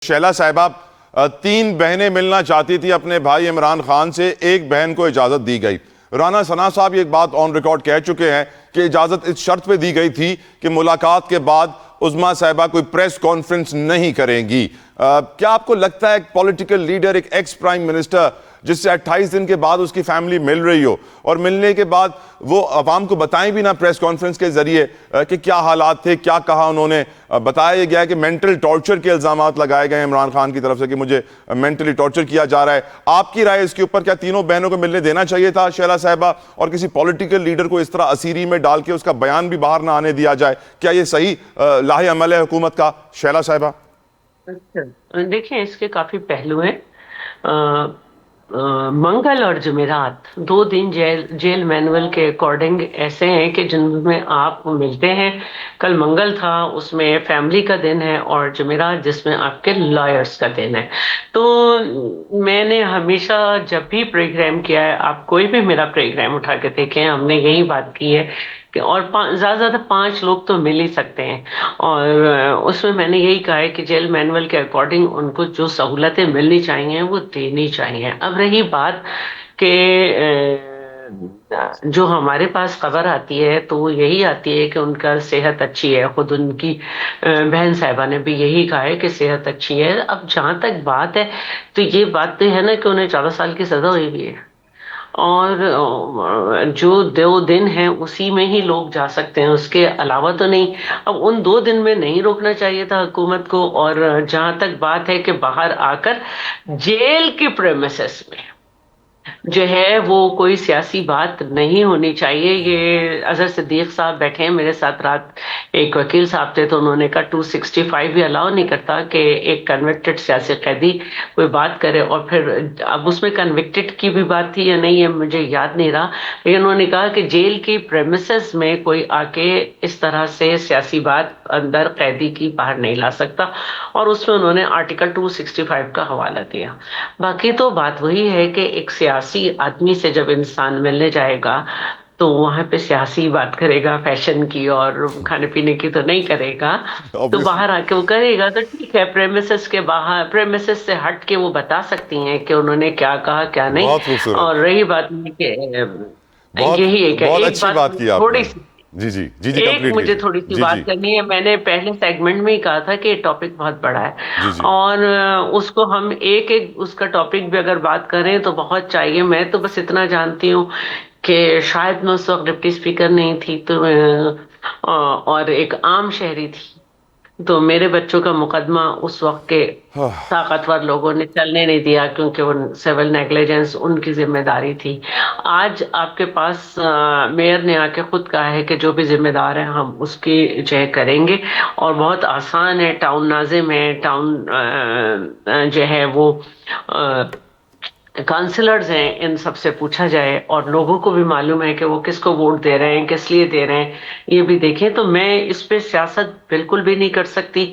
شیلا صاحبہ تین بہنیں ملنا چاہتی تھی اپنے بھائی عمران خان سے، ایک بہن کو اجازت دی گئی۔ رانا ثنا صاحب یہ بات آن ریکارڈ کہہ چکے ہیں کہ اجازت اس شرط پہ دی گئی تھی کہ ملاقات کے بعد عظمیٰ صاحبہ کوئی پریس کانفرنس نہیں کریں گی۔ کیا آپ کو لگتا ہے ایک پولیٹیکل لیڈر، ایک ایکس پرائم منسٹر جس سے 28 دن کے بعد اس کی فیملی مل رہی ہو اور ملنے کے بعد وہ عوام کو بتائیں بھی نہ پریس کانفرنس کے ذریعے کہ کیا حالات تھے، کیا کہا انہوں نے؟ بتایا گیا کہ مینٹل ٹارچر کے الزامات لگائے گئے عمران خان کی طرف سے کہ مجھے مینٹلی ٹارچر کیا جا رہا ہے۔ آپ کی رائے اس کے اوپر، کیا تینوں بہنوں کو ملنے دینا چاہیے تھا شیلا صاحبہ، اور کسی پولیٹیکل لیڈر کو اس طرح اسیری میں ڈال کے اس کا بیان بھی باہر نہ آنے دیا جائے؟ کیا یہ صحیح لاہ عمل ہے حکومت کا شیلا صاحبہ؟ دیکھیں، اس کے کافی پہلو ہیں۔ منگل اور جمعرات 2 دن جیل مینول کے اکارڈنگ ایسے ہیں کہ جن میں آپ ملتے ہیں۔ کل منگل تھا، اس میں فیملی کا دن ہے، اور جمعرات جس میں آپ کے لائرز کا دن ہے۔ تو میں نے ہمیشہ جب بھی پروگرام کیا ہے، آپ کوئی بھی میرا پروگرام اٹھا کے دیکھیں، ہم نے یہی بات کی ہے کہ اور زیادہ سے زیادہ 5 لوگ تو مل ہی سکتے ہیں، اور اس میں نے یہی کہا ہے کہ جیل مینول کے اکارڈنگ ان کو جو سہولتیں ملنی چاہیے وہ دینی چاہیے۔ اب رہی بات کہ جو ہمارے پاس خبر آتی ہے تو وہ یہی آتی ہے کہ ان کا صحت اچھی ہے۔ خود ان کی بہن صاحبہ نے بھی یہی کہا ہے کہ صحت اچھی ہے۔ اب جہاں تک بات ہے تو یہ بات تو ہے نا کہ انہیں 14 سال کی سزا ہوئی بھی ہے، اور جو 2 دن ہیں اسی میں ہی لوگ جا سکتے ہیں، اس کے علاوہ تو نہیں۔ اب ان 2 دن میں نہیں روکنا چاہیے تھا حکومت کو۔ اور جہاں تک بات ہے کہ باہر آ کر جیل کے پریمیسز میں جو ہے وہ کوئی سیاسی بات نہیں ہونی چاہیے۔ یہ اظہر صدیق صاحب بیٹھے ہیں میرے ساتھ، رات ایک وکیل صاحب تھے تو انہوں نے کہا 265 بھی الاؤ نہیں کرتا کہ ایک کنوکٹڈ سیاسی قیدی کوئی بات کرے۔ اور پھر اب اس میں کنوکٹڈ کی بھی بات تھی یا نہیں ہے مجھے یاد نہیں رہا، لیکن انہوں نے کہا کہ جیل کی پریمیسز میں کوئی آ کے اس طرح سے سیاسی بات اندر قیدی کی باہر نہیں لا سکتا، اور اس میں انہوں نے آرٹیکل 265 کا حوالہ دیا۔ باقی تو بات وہی ہے کہ ایک سیاسی آدمی سے جب انسان ملنے جائے گا تو وہاں پہ سیاسی بات کرے گا، فیشن کی اور کھانے پینے کی تو نہیں کرے گا۔ تو باہر آ کے وہ کرے گا تو ٹھیک ہے، پریمیسز کے باہر، پریمیسز سے ہٹ کے وہ بتا سکتی ہیں کہ انہوں نے کیا کہا کیا نہیں۔ اور رہی بات کہ یہی ہے کہ ایک بات تھوڑی سی ایک مجھے تھوڑی سی بات کرنی ہے۔ میں نے پہلے سیگمنٹ میں ہی کہا تھا کہ یہ ٹاپک بہت بڑا ہے، اور اس کو ہم ایک اس کا ٹاپک بھی اگر بات کریں تو بہت چاہیے۔ میں تو بس اتنا جانتی ہوں کہ شاید میں اس وقت ڈپٹی اسپیکر نہیں تھی تو اور ایک عام شہری تھی، تو میرے بچوں کا مقدمہ اس وقت کے طاقتور لوگوں نے چلنے نہیں دیا کیونکہ وہ سول نیگلیجنس ان کی ذمہ داری تھی۔ آج آپ کے پاس میئر نے آ کے خود کہا ہے کہ جو بھی ذمہ دار ہے ہم اس کی کریں گے، اور بہت آسان ہے۔ ٹاؤن ناظم ہے، ٹاؤن جو ہے وہ کانسلرز ہیں، ان سب سے پوچھا جائے، اور لوگوں کو بھی معلوم ہے کہ وہ کس کو ووٹ دے رہے ہیں، کس لیے دے رہے ہیں، یہ بھی دیکھیں۔ تو میں اس پہ سیاست بالکل بھی نہیں کر سکتی،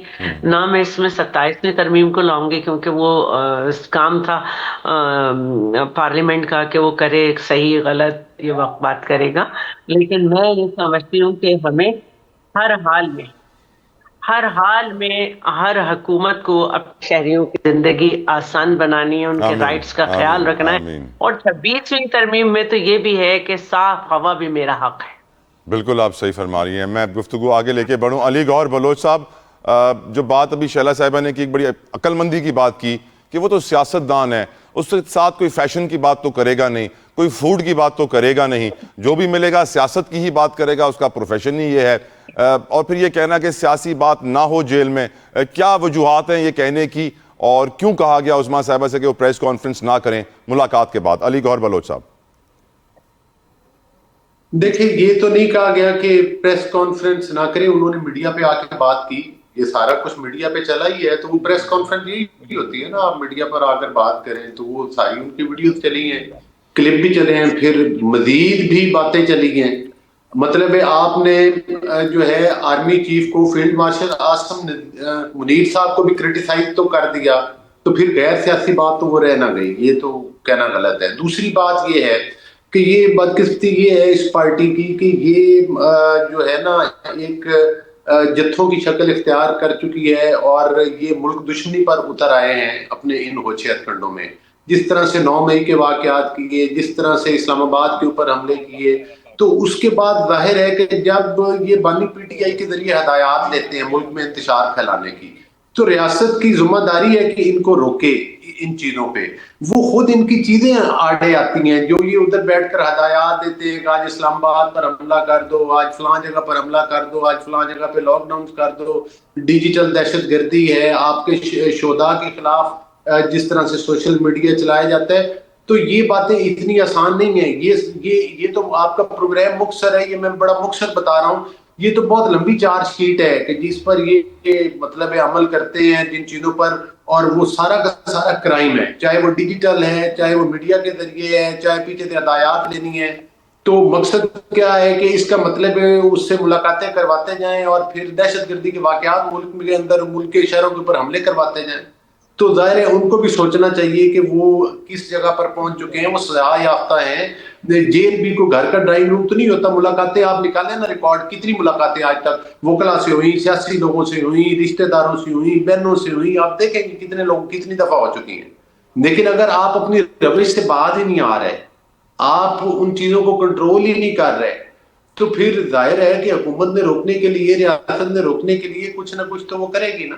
نہ میں اس میں 27ویں ترمیم کو لاؤں گی، کیونکہ وہ کام تھا پارلیمنٹ کا کہ وہ کرے، صحیح غلط یہ وقت بات کرے گا۔ لیکن میں یہ سمجھتی ہوں کہ ہمیں ہر حال میں ہر حکومت کو اپنے شہریوں کی زندگی آسان بنانی ہے، ان کے رائٹس کا خیال رکھنا ہے، اور 26ویں ترمیم میں تو یہ بھی ہے کہ صاف ہوا بھی میرا حق ہے۔ بالکل آپ صحیح فرما رہی ہیں۔ میں گفتگو آگے لے کے بڑھوں۔ علی گوہر بلوچ صاحب، جو بات ابھی شیلا صاحبہ نے کی، ایک بڑی عقل مندی کی بات کی کہ وہ تو سیاست دان ہے، اس کے ساتھ کوئی فیشن کی بات تو کرے گا نہیں، کوئی فوڈ کی بات تو کرے گا نہیں، جو بھی ملے گا سیاست کی ہی بات کرے گا، اس کا پروفیشن ہی یہ ہے۔ اور پھر یہ کہنا کہ سیاسی بات نہ ہو جیل میں، کیا وجوہات ہیں یہ کہنے کی، اور کیوں کہا گیا عظمیٰ صاحبہ سے کہ وہ پریس کانفرنس نہ کریں ملاقات کے بعد؟ علی گوہر بلوچ صاحب دیکھیں، یہ تو نہیں کہا گیا کہ پریس کانفرنس نہ کریں، انہوں نے میڈیا پہ آ کے بات کی، یہ سارا کچھ میڈیا پہ چلا ہی ہے، تو وہ پریس کانفرنس یہی ہوتی ہے نا، آپ میڈیا پر آ کر بات کریں، تو وہ ساری ان کی ویڈیوز چلی ہیں، کلپ بھی چلے ہیں، پھر مزید بھی باتیں چلی ہیں۔ مطلب ہے آپ نے جو ہے آرمی چیف کو، فیلڈ مارشل عاصم منیر صاحب کو بھی کرٹیسائز تو کر دیا، تو پھر غیر سیاسی بات تو وہ رہ نہ گئی، یہ تو کہنا غلط ہے۔ دوسری بات یہ ہے کہ یہ بدقسمتی یہ ہے اس پارٹی کی کہ یہ جو ہے نا ایک جتھوں کی شکل اختیار کر چکی ہے اور یہ ملک دشمنی پر اتر آئے ہیں اپنے ان ہوچیت کنڈوں میں. جس طرح سے 9 مئی کے واقعات کیے، جس طرح سے اسلام آباد کے اوپر حملے کیے، تو اس کے بعد ظاہر ہے کہ جب یہ بانی پی ٹی آئی کے ذریعے ہدایات لیتے ہیں ملک میں انتشار پھیلانے کی، تو ریاست کی ذمہ داری ہے کہ ان کو روکے ان چیزوں پہ. وہ خود ان کی چیزیں آڑے آتی ہیں، جو یہ ادھر بیٹھ کر ہدایات دیتے ہیں کہ آج اسلام آباد پر حملہ کر دو، آج فلاں جگہ پر حملہ کر دو، آج فلاں جگہ پہ لاک ڈاؤن کر دو، ڈیجیٹل دہشت گردی ہے، آپ کے شہداء کے خلاف جس طرح سے سوشل میڈیا چلایا جاتا ہے. تو یہ باتیں اتنی آسان نہیں ہیں. یہ تو آپ کا پروگرام مختصر ہے، یہ میں بڑا مختصر بتا رہا ہوں. یہ تو بہت لمبی چارج شیٹ ہے کہ جس پر یہ مطلب عمل کرتے ہیں جن چیزوں پر، اور وہ سارا کا سارا کرائم ہے، چاہے وہ ڈیجیٹل ہے، چاہے وہ میڈیا کے ذریعے ہے، چاہے پیچھے سے ہدایات لینی ہے. تو مقصد کیا ہے کہ اس کا مطلب ہے اس سے ملاقاتیں کرواتے جائیں اور پھر دہشت گردی کے واقعات ملک کے اندر، ملک کے شہروں کے اوپر حملے کرواتے جائیں. تو ظاہر ہے ان کو بھی سوچنا چاہیے کہ وہ کس جگہ پر پہنچ چکے ہیں. وہ سزا یافتہ ہیں. جیل بھی کوئی گھر کا ڈرائنگ روم تو نہیں ہوتا. ملاقاتیں آپ نکالیں نا ریکارڈ، کتنی ملاقاتیں آج تک وکلا سے ہوئی، سیاسی لوگوں سے ہوئی، رشتہ داروں سے ہوئی، بہنوں سے ہوئی. آپ دیکھیں کہ کتنے لوگ کتنی دفعہ ہو چکی ہیں. لیکن اگر آپ اپنی روش سے باز ہی نہیں آ رہے، آپ ان چیزوں کو کنٹرول ہی نہیں کر رہے، تو پھر ظاہر ہے کہ حکومت نے روکنے کے لیے، ریاست نے روکنے کے لیے کچھ نہ کچھ تو وہ کرے گی نا.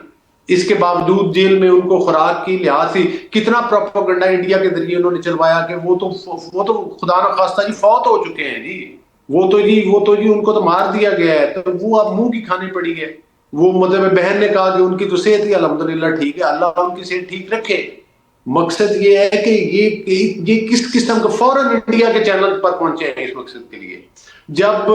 اس کے باوجود جیل میں ان کو خوراک کی لحاظ سے کتنا پروپیگنڈا انڈیا کے ذریعے انہوں نے چلوایا کہ وہ تو خدا نخواستہ جی فوت ہو چکے ہیں جی، وہ تو جی ان کو تو مار دیا گیا ہے. تو وہ اب منہ کی کھانی پڑی ہے. وہ مطلب بہن نے کہا کہ ان کی تو صحت ہی الحمدللہ ٹھیک ہے، اللہ ان کی صحت ٹھیک رکھے. مقصد یہ ہے کہ یہ کس قسم کا فوراً انڈیا کے چینل پر پہنچے ہیں اس مقصد کے لیے. جب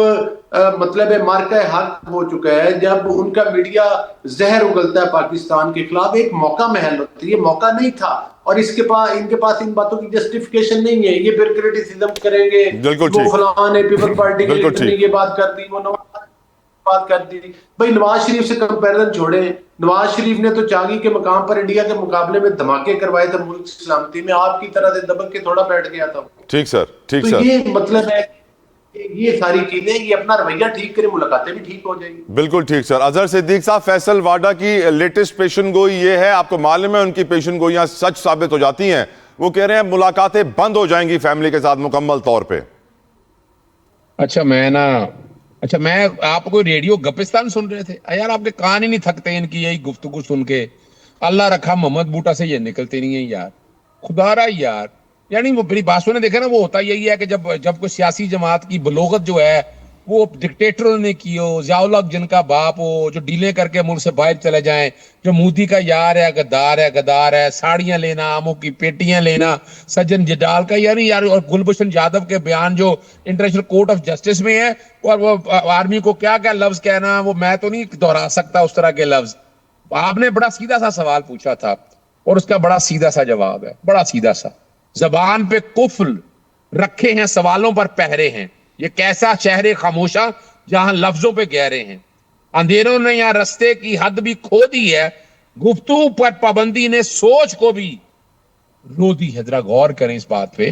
مطلب مارکہ حق ہو چکا ہے، جب ان کا میڈیا زہر اگلتا ہے پاکستان کے خلاف، ایک موقع محل ہوتا ہے. یہ موقع نہیں تھا اور ان کے پاس ان باتوں کی جسٹیفیکیشن نہیں ہے. یہ پھر کرٹیسزم کریں گے، وہ فلاں نے پیپل پارٹی کے لیڈر نے یہ بات کر دی، وہ بات کر دی. بھائی نواز شریف سے کمپیرزن چھوڑیں. نواز شریف نے تو چاندی کے مقام پر انڈیا کے مقابلے میں دھماکے کروائے تھے ملک سلامتی میں، آپ کی طرح سے دبک کے تھوڑا بیٹھ گیا تھا. ٹھیک سر، ٹھیک سر. تو یہ مطلب ہے یہ ساری چیزیں، یہ اپنا رویہ ٹھیک کرے، ملاقاتیں بھی ٹھیک ہو جائیں گی. بالکل ٹھیک سر. اظہر صدیق صاحب، فیصل واڈا کی لیٹسٹ پیشن گوئی یہ ہے، آپ کو معلوم ہے ان کی پیشن گوئیاں سچ ثابت ہو جاتی ہیں. وہ کہہ رہے ہیں ملاقاتیں بند ہو جائیں گی فیملی کے ساتھ مکمل طور پہ. اچھا میں آپ کو ریڈیو گپستان سن رہے تھے یار؟ آپ کے کان ہی نہیں تھکتے ان کی یہی گفتگو سن کے؟ اللہ رکھا محمد بوٹا سے یہ نکلتے نہیں ہیں یار، خدا رہا یار. یعنی وہ میری بات سنے دیکھیں نا، وہ ہوتا یہی ہے کہ جب کوئی سیاسی جماعت کی بلوغت جو ہے وہ ڈکٹیٹروں نے کی ہو، ضیاء الحق جن کا باپ ہو، جو ڈیلیں کر کے ملک سے باہر چلے جائیں، جو مودی کا یار ہے، غدار ہے، ساڑیاں لینا، آموں کی پیٹیاں لینا، سجن جدال کا یار اور گلبھوشن یادو کے بیان جو انٹرنیشنل کورٹ آف جسٹس میں ہے، اور وہ آرمی کو کیا لفظ کہنا، وہ میں تو نہیں دہرا سکتا اس طرح کے لفظ. آپ نے بڑا سیدھا سا سوال پوچھا تھا اور اس کا بڑا سیدھا سا جواب ہے، بڑا سیدھا سا. زبان پہ قفل رکھے ہیں، سوالوں پر پہرے ہیں. یہ کیسا شہر خاموشہ جہاں لفظوں پہ گہرے ہیں. اندھیروں نے یہاں رستے کی حد بھی کھو دی ہے، گفتگو پر پابندی نے سوچ کو بھی رو دی ہے. ذرا غور کریں اس بات پہ.